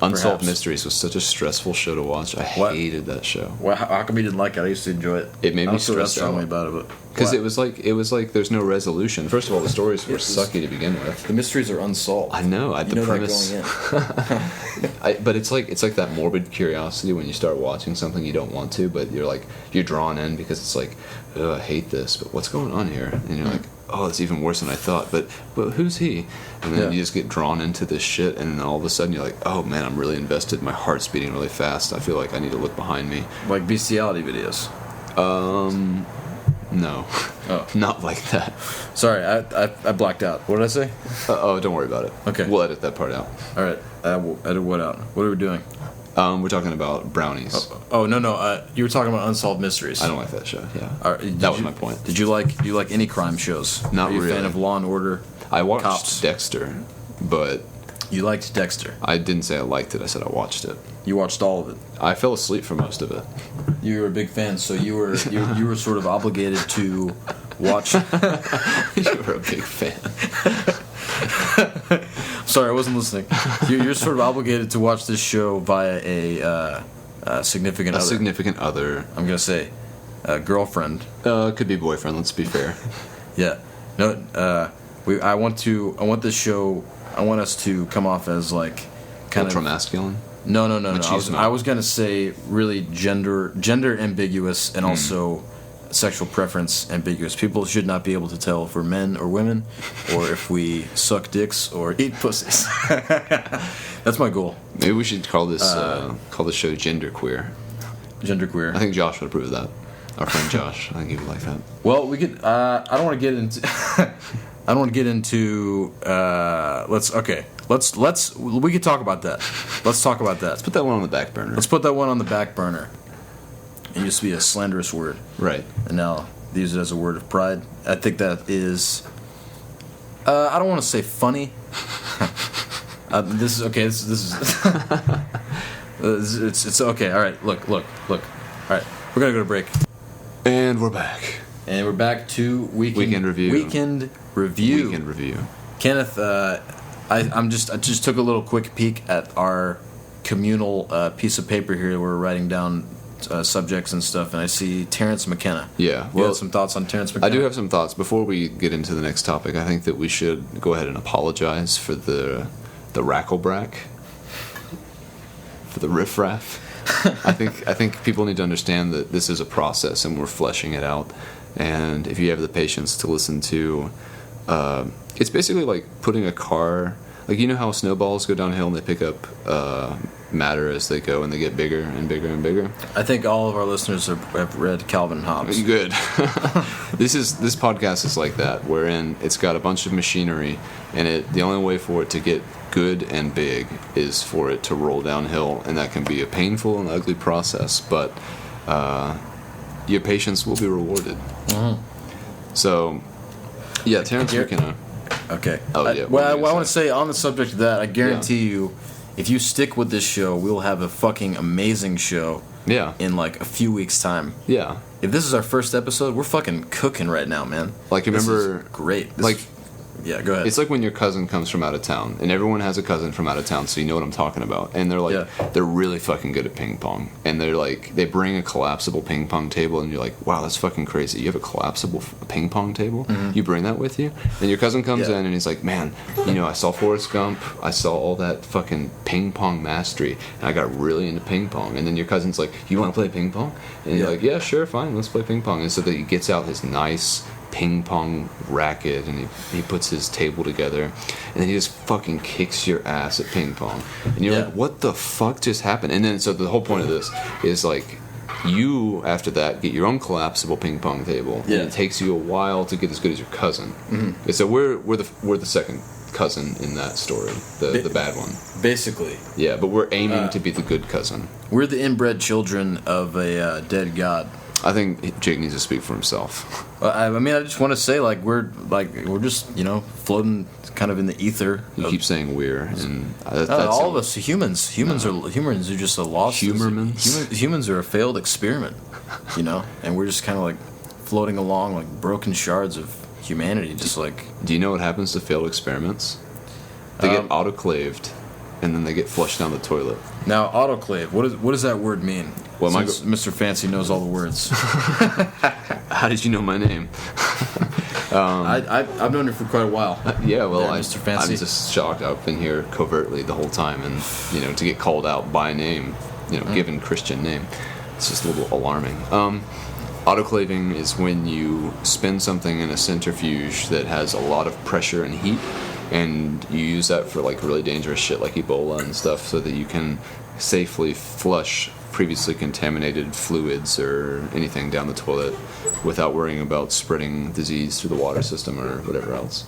Unsolved Mysteries was such a stressful show to watch. I hated that show. Well, how come you didn't like it? I used to enjoy it. It made me stressed out. Tell me about it, because it was like there's no resolution. First of all, the stories were sucky to begin with. The mysteries are unsolved. I know. The premise. That going in. But it's like that morbid curiosity when you start watching something you don't want to, but you're drawn in because it's like, oh, I hate this, but what's going on here? And you're like, oh, it's even worse than I thought. But who's he? And then you just get drawn into this shit, and then all of a sudden you're like, oh man, I'm really invested. My heart's beating really fast. I feel like I need to look behind me. Like bestiality videos. No. Oh. Not like that. Sorry, I blacked out. What did I say? Don't worry about it. Okay. We'll edit that part out. All right. We'll edit what out? What are we doing? We're talking about brownies. Oh no. You were talking about Unsolved Mysteries. I don't like that show. Yeah. That was my point. Do you like any crime shows? Not really. Are you a fan of Law and Order? I watched Cops? Dexter, but you liked Dexter. I didn't say I liked it. I said I watched it. You watched all of it. I fell asleep for most of it. You were a big fan, so you were sort of obligated to watch. You were a big fan. Sorry, I wasn't listening. You're sort of obligated to watch this show via a significant other. A significant other. I'm gonna say, girlfriend. Could be boyfriend. Let's be fair. Yeah. No. I want this show. I want us to come off as like kind ultra masculine. No. I was gonna say really gender ambiguous and also sexual preference ambiguous. People should not be able to tell if we're men or women, or if we suck dicks or eat pussies. That's my goal. Maybe we should call this show genderqueer. Genderqueer. I think Josh would approve of that. Our friend Josh. I think he would like that. Well, we could. I don't want to get into. I don't want to get into. Let's. We could talk about that. Let's talk about that. Let's put that one on the back burner. It used to be a slanderous word. Right. And now they use it as a word of pride. I think that is... I don't want to say funny. This is... Okay, this is... it's okay. All right, look. All right, we're going to go to break. And we're back. And we're back to Weekend Review. Weekend Review. Kenneth, I just took a little quick peek at our communal piece of paper here. We're writing down subjects and stuff, and I see Terrence McKenna. Yeah. You had some thoughts on Terrence McKenna? I do have some thoughts. Before we get into the next topic, I think that we should go ahead and apologize for the the racklebrack, for the riffraff. I think people need to understand that this is a process and we're fleshing it out. And if you have the patience to listen to, it's basically like putting a car, like you know how snowballs go downhill and they pick up matter as they go and they get bigger and bigger and bigger. I think all of our listeners have read Calvin and Hobbes. Good. This podcast is like that, wherein it's got a bunch of machinery, and the only way for it to get good and big is for it to roll downhill, and that can be a painful and ugly process, but your patience will be rewarded. Mm-hmm. So, yeah, Terrence McKenna. Okay. Oh, yeah. I want to say on the subject of that, I guarantee you, if you stick with this show, we'll have a fucking amazing show. Yeah. In like a few weeks' time. Yeah. If this is our first episode, we're fucking cooking right now, man. Like, remember? This is great. Yeah, go ahead. It's like when your cousin comes from out of town, and everyone has a cousin from out of town, so you know what I'm talking about. And they're like, they're really fucking good at ping pong. And they're like, they bring a collapsible ping pong table, and you're like, wow, that's fucking crazy. You have a collapsible ping pong table? Mm-hmm. You bring that with you? And your cousin comes in, and he's like, man, you know, I saw Forrest Gump, I saw all that fucking ping pong mastery, and I got really into ping pong. And then your cousin's like, you want to play ping pong? And you're like, yeah, sure, fine, let's play ping pong. And so that he gets out his nice ping pong racket and he puts his table together and then he just fucking kicks your ass at ping pong and you're like, what the fuck just happened? And then so the whole point of this is like you after that get your own collapsible ping pong table and it takes you a while to get as good as your cousin. Mm-hmm. And so we're the second cousin in that story, the bad one basically. Yeah, but we're aiming to be the good cousin. We're the inbred children of a dead god. I think Jake needs to speak for himself. I mean, I just want to say, like, we're just, you know, floating kind of in the ether. You keep saying we're, and that's all of us humans. Humans are just a lost. Humans are a failed experiment, you know, and we're just kind of like floating along like broken shards of humanity, just like. Do you know what happens to failed experiments? They get autoclaved, and then they get flushed down the toilet. Now, autoclave. What does that word mean? Well, Mr. Fancy knows all the words. How did you know my name? I've known you for quite a while. Yeah, well, Mr. Fancy. I'm just shocked. I've been here covertly the whole time, and you know, to get called out by name, you know, given Christian name, it's just a little alarming. Autoclaving is when you spin something in a centrifuge that has a lot of pressure and heat, and you use that for like really dangerous shit like Ebola and stuff, so that you can safely flush previously contaminated fluids or anything down the toilet without worrying about spreading disease through the water system or whatever else.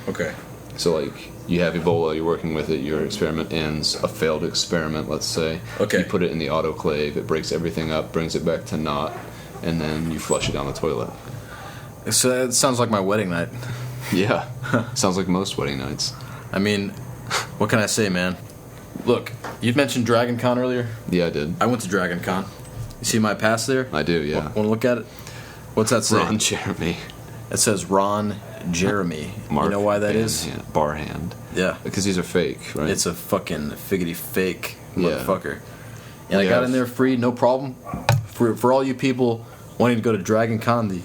Okay. So like you have Ebola, you're working with it, your experiment ends, a failed experiment, let's say. Okay. You put it in the autoclave, it breaks everything up, brings it back to naught, and then you flush it down the toilet. So it sounds like my wedding night. Yeah. Sounds like most wedding nights. I mean, what can I say, man? Look, you mentioned Dragon Con earlier. Yeah, I did. I went to Dragon Con. You see my pass there? I do, yeah. Want to look at it? What's that say? Ron Jeremy. It says Ron Jeremy. Mark you know why that is? Yeah, bar hand. Yeah. Because these are fake, right? It's a fucking figgity fake motherfucker. And I got in there free, no problem. For all you people wanting to go to Dragon Con, the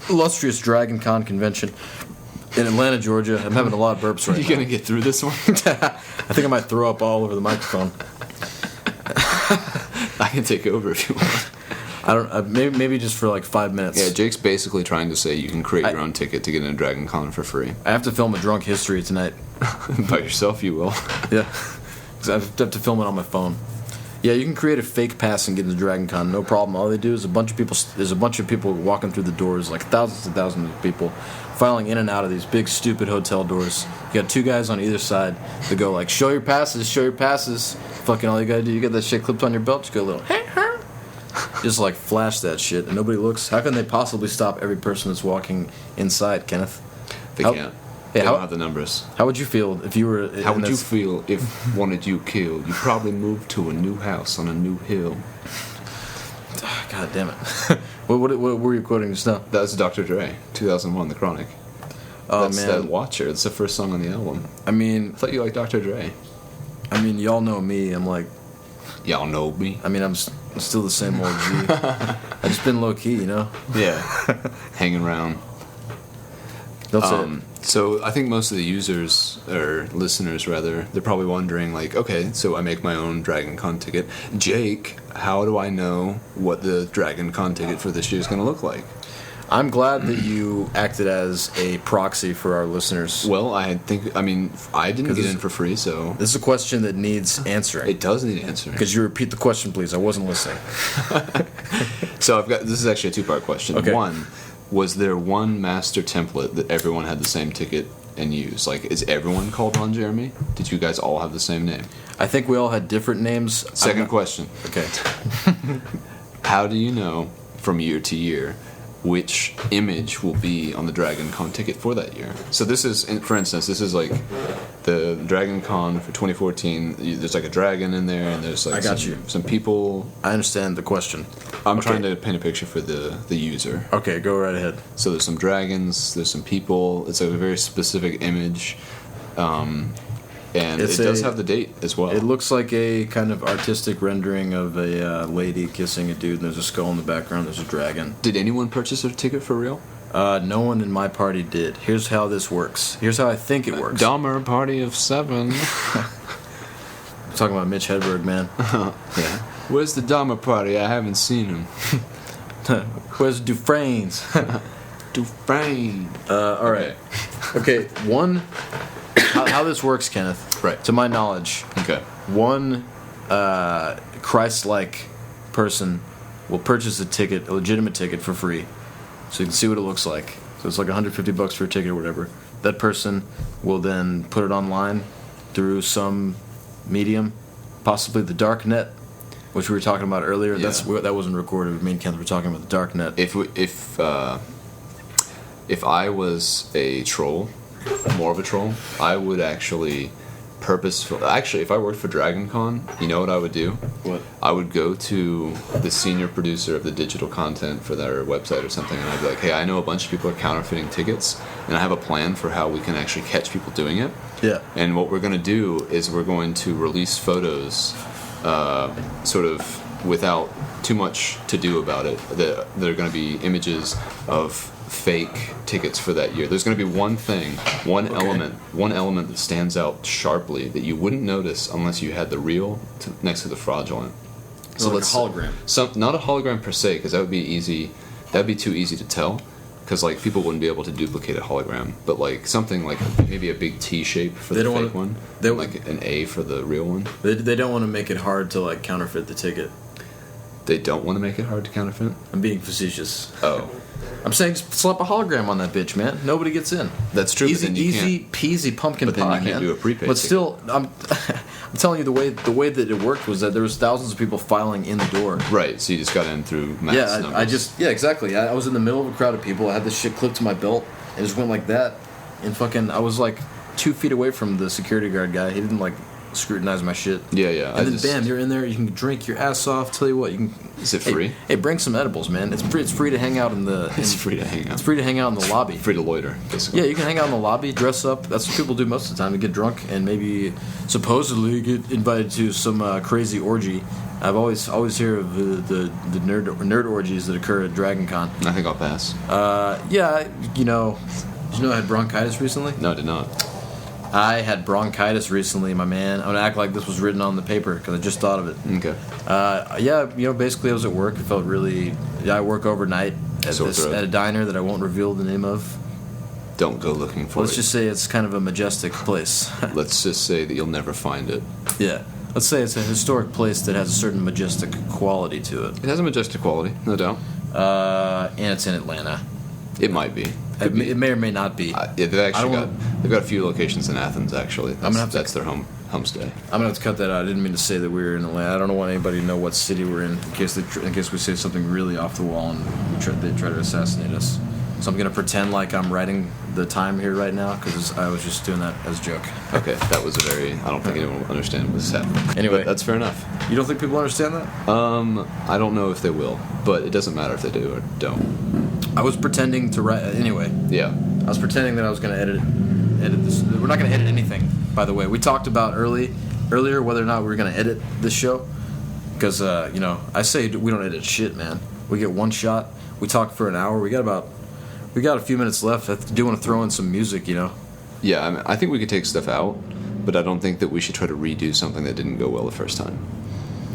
illustrious Dragon Con convention in Atlanta, Georgia. I'm having a lot of burps right now. You gonna get through this one? I think I might throw up all over the microphone. I can take over if you want. I don't. Maybe just for like 5 minutes. Yeah, Jake's basically trying to say you can create your own ticket to get into Dragon Con for free. I have to film a drunk history tonight. By yourself, you will. Yeah, because I have to film it on my phone. Yeah, you can create a fake pass and get into Dragon Con, no problem. All they do is there's a bunch of people walking through the doors, like thousands and thousands of people, filing in and out of these big stupid hotel doors. You got two guys on either side that go like, show your passes. Fucking all you gotta do, you get that shit clipped on your belt, just go a little, just like flash that shit, and nobody looks. How can they possibly stop every person that's walking inside, Kenneth? They can't. They don't have the numbers. How would you feel if you were... How would you feel if one of you killed? You probably moved to a new house on a new hill. God damn it. What were you quoting just now? That was Dr. Dre, 2001, The Chronic. Oh, That's man. That Watcher. It's the first song on the album. I mean... I thought you liked Dr. Dre. I mean, y'all know me. I'm like... Y'all know me? I mean, I'm still the same old G. I just been low-key, you know? Yeah. Hanging around. That's it. So I think most of the users, or listeners rather, they're probably wondering, like, okay, so I make my own Dragon Con ticket. Jake, how do I know what the Dragon Con ticket for this year is going to look like? I'm glad that you acted as a proxy for our listeners. Well, I didn't get in for free, so... This is a question that needs answering. It does need answering. Could you repeat the question, please? I wasn't listening. So this is actually a two-part question. Okay. One, was there one master template that everyone had the same ticket and used? Like, is everyone called Ron Jeremy? Did you guys all have the same name? I think we all had different names. Second question. Okay. How do you know from year to year which image will be on the Dragon Con ticket for that year? So this is, for instance, this is like the Dragon Con for 2014. There's like a dragon in there, and there's like some people. I understand the question. I'm trying to paint a picture for the user. Okay, go right ahead. So there's some dragons, there's some people. It's a very specific image. And it does have the date as well. It looks like a kind of artistic rendering of a lady kissing a dude, and there's a skull in the background, there's a dragon. Did anyone purchase a ticket for real? No one in my party did. Here's how this works. Here's how I think it works. Dahmer party of 7. I'm talking about Mitch Hedberg, man. Yeah. Where's the Dahmer party? I haven't seen him. Where's Dufresne's? Dufresne. All right. Okay, one... How this works, Kenneth, right? To my knowledge, okay, one Christ-like person will purchase a legitimate ticket for free, so you can see what it looks like. So it's like $150 for a ticket or whatever. That person will then put it online through some medium, possibly the dark net, which we were talking about earlier. Yeah. That wasn't recorded. Me and Kenneth were talking about the dark net. If I was a troll, more of a troll, I would actually if I worked for Dragon Con, you know what I would do? What? I would go to the senior producer of the digital content for their website or something, and I'd be like, hey, I know a bunch of people are counterfeiting tickets, and I have a plan for how we can actually catch people doing it. Yeah. And what we're going to do is we're going to release photos sort of without too much to do about it. There are going to be images of fake tickets for that year. There's going to be one element that stands out sharply that you wouldn't notice unless you had the real next to the fraudulent. So like a hologram. Not a hologram per se, because that would be easy. That'd be too easy to tell, because like people wouldn't be able to duplicate a hologram. But like something like maybe a big T shape for the fake one, and like an A for the real one. They don't want to make it hard to like counterfeit the ticket. They don't want to make it hard to counterfeit? I'm being facetious. Oh. I'm saying just slap a hologram on that bitch, man. Nobody gets in. That's true. Easy peasy pumpkin pie, man. But then you can't do a prepaid. But still, I'm telling you the way that it worked was that there was thousands of people filing in the door. Right. So you just got in through mass numbers. Exactly. I was in the middle of a crowd of people. I had this shit clipped to my belt and just went like that, and I was like 2 feet away from the security guard guy. He didn't like scrutinize my shit. Yeah. And then bam, you're in there. You can drink your ass off. Tell you what, you can. Is it free? Hey, bring some edibles, man. It's free. It's free to hang out in the. It's free to hang out. It's free to hang out in the lobby. Free to loiter, basically. Yeah, you can hang out in the lobby, dress up. That's what people do most of the time. To get drunk and maybe supposedly get invited to some crazy orgy. I've always hear of the nerd orgies that occur at Dragon Con. I think I'll pass. Yeah, you know. Did you know I had bronchitis recently? No, I did not. I had bronchitis recently, my man. I'm gonna act like this was written on the paper because I just thought of it. Okay. Yeah, you know, basically I was at work. It felt really. Yeah, I work overnight at a diner that I won't reveal the name of. Don't go looking for it. Let's just say it's kind of a majestic place. Let's just say that you'll never find it. Yeah. Let's say it's a historic place that has a certain majestic quality to it. It has a majestic quality, no doubt. And it's in Atlanta. It might be. It may or may not be. They've got a few locations in Athens actually. That's their homestay. I'm gonna have to cut that out. I didn't mean to say that we were in Atlanta. I don't want anybody to know what city we're in case we say something really off the wall and they try to assassinate us. So I'm gonna pretend like I'm writing the time here right now because I was just doing that as a joke. Okay, that was I don't think anyone will understand what's happening. Anyway, but that's fair enough. You don't think people understand that? I don't know if they will, but it doesn't matter if they do or don't. I was pretending to write anyway. Yeah. I was pretending that I was gonna edit this. We're not gonna edit anything, by the way. We talked about earlier whether or not we were gonna edit this show because I say we don't edit shit, man. We get one shot. We talk for an hour. We got about We got a few minutes left. I do want to throw in some music, you know? Yeah, I mean, I think we could take stuff out, but I don't think that we should try to redo something that didn't go well the first time.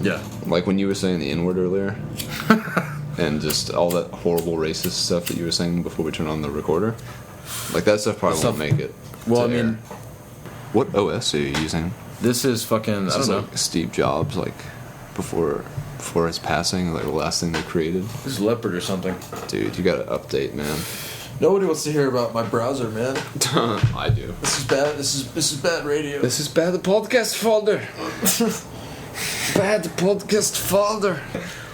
Yeah. Like when you were saying the N-word earlier, and just all that horrible racist stuff that you were saying before we turned on the recorder. Like that stuff probably won't make it. Well, I mean... What OS are you using? This is fucking... This I don't is know. like Steve Jobs, like, before his passing, like the last thing they created. This is Leopard or something. Dude, you gotta update, man. Nobody wants to hear about my browser, man. I do. This is bad. This is bad radio. This is bad. The podcast folder. Bad podcast folder.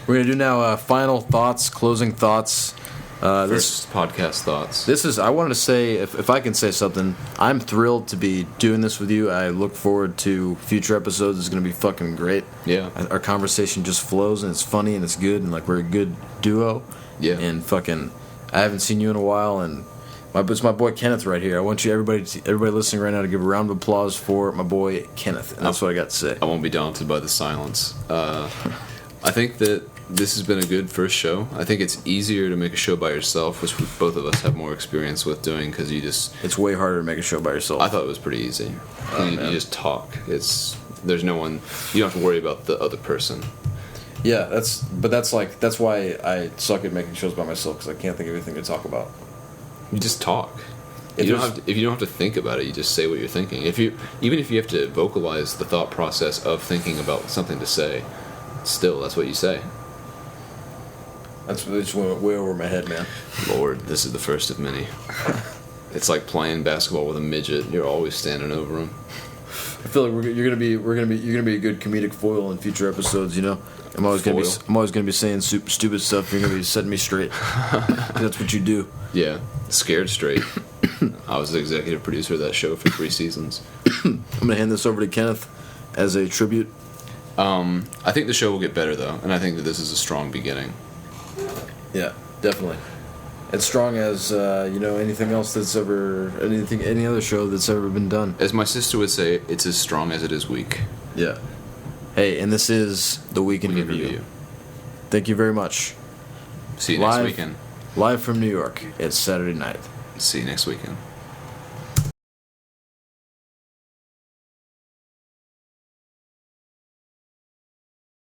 We're gonna do now final thoughts, closing thoughts. This podcast thoughts. This is. I wanted to say, if I can say something, I'm thrilled to be doing this with you. I look forward to future episodes. It's gonna be fucking great. Yeah. Our conversation just flows and it's funny and it's good and like we're a good duo. Yeah. And fucking, I haven't seen you in a while and it's my boy Kenneth right here. I want you everybody listening right now to give a round of applause for my boy Kenneth. And that's what I got to say. I won't be daunted by the silence. I think that this has been a good first show. I think it's easier to make a show by yourself, which both of us have more experience with doing because you just... It's way harder to make a show by yourself. I thought it was pretty easy. You just talk. There's no one... You don't have to worry about the other person. Yeah, that's why I suck at making shows by myself because I can't think of anything to talk about. You just talk. If you don't have to think about it, you just say what you're thinking. Even if you have to vocalize the thought process of thinking about something to say, still that's what you say. That's just went way over my head, man. Lord, this is the first of many. It's like playing basketball with a midget. You're always standing over him. I feel like you're gonna be a good comedic foil in future episodes. You know, I'm always gonna be saying stupid stuff. You're gonna be setting me straight. That's what you do. Yeah, Scared Straight. I was the executive producer of that show for 3 seasons. I'm gonna hand this over to Kenneth as a tribute. I think the show will get better though, and I think that this is a strong beginning. Yeah, definitely. As strong as anything else that's any other show that's ever been done. As my sister would say, it's as strong as it is weak. Yeah. Hey, and this is the Week in Review. Thank you very much. See you next weekend. Live from New York. It's Saturday night. See you next weekend.